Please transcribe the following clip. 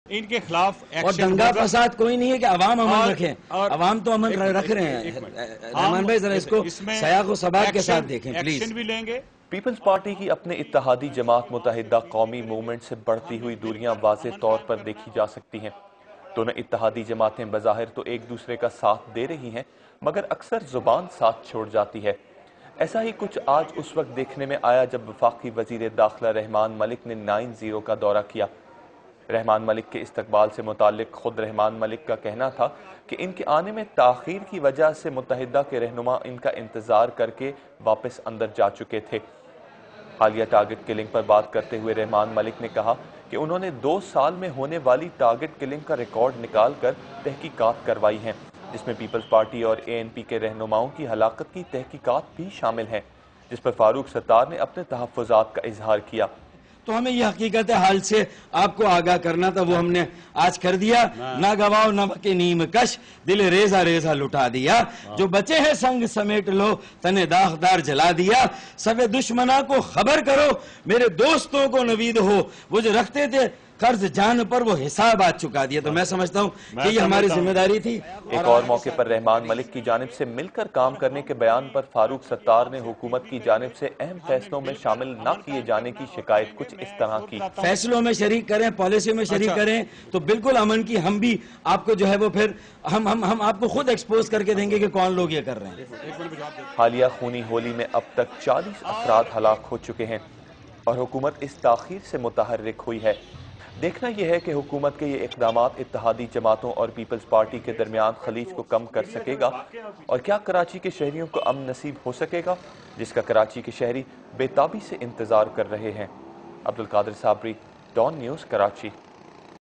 इनके खिलाफ और दंगा फसाद कोई नहीं है कि अवाम अमन रखें, अवाम तो अमन रख रहे हैं। रहमान भाई जरा इसको सयाक व सबाक के साथ देखें प्लीज। एक्शन भी लेंगे। पीपल्स पार्टी की अपने इत्तेहादी जमात मुत्तहिदा कौमी मूवमेंट से बढ़ती हुई दूरियां वाज़ेह तौर पर देखी जा सकती हैं। दोनों इत्तेहादी जमातें बज़ाहिर तो एक दूसरे का साथ दे रही हैं, मगर अक्सर जुबान साथ छोड़ जाती है। ऐसा ही कुछ आज उस वक्त देखने में आया जब वफाकी वजीर दाखिला रहमान मलिक ने 9-0 का दौरा किया। रहमान मलिक के इस्तकबाल से मुतालिक खुद रहमान मलिक का कहना था कि इनके आने में ताखीर की वजह से मुत्तहिदा के रहनुमा इनका इंतजार करके वापस अंदर जा चुके थे। हालिया टारगेट किलिंग पर बात करते हुए रहमान मलिक ने कहा कि उन्होंने 2 साल में होने वाली टारगेट किलिंग का रिकॉर्ड निकाल कर तहकीकात करवाई हैं, जिसमें पीपल्स पार्टी और ANP के रहनुमाओं की हलाकत की तहकीकात भी शामिल हैं, जिस पर फारूक सत्तार ने अपने तहफ़्फ़ुज़ात का इजहार किया। तो हमें ये हकीकत हाल से आपको आगाह करना था, वो हमने आज कर दिया। ना गवाओ न बके नीम कश, दिल रेजा रेजा लुटा दिया। जो बचे हैं संग समेट लो, तने दागदार जला दिया। सबे दुश्मना को खबर करो, मेरे दोस्तों को नवीद हो। वो जो रखते थे कर्ज जान पर, वो हिसाब आज चुका दिया। तो मैं समझता हूँ कि ये हमारी जिम्मेदारी थी। एक और मौके पर रहमान मलिक की जानिब से मिलकर काम करने के बयान पर फारूक सत्तार ने हुकूमत की जानिब से अहम फैसलों में शामिल न किए जाने की शिकायत कुछ इस तरह की। फैसलों में शरीक करें, पॉलिसी में शरीक करें तो बिल्कुल अमन की हम भी आपको जो है वो फिर हम आपको खुद एक्सपोज करके देंगे कि कौन लोग ये कर रहे हैं। हालिया खूनी होली में अब तक 40 अफराद हलाक हो चुके हैं और हुकूमत इस ताखीर से मुतहर्रिक हुई है। देखना यह है कि हुकूमत के ये इक़दामात इत्तेहादी जमातों और पीपल्स पार्टी के दरमियान खलीज को कम कर सकेगा, और क्या कराची के शहरियों को अमन नसीब हो सकेगा, जिसका कराची के शहरी बेताबी से इंतजार कर रहे हैं। Abdul Qadir Sabri, Dawn News, Karachi.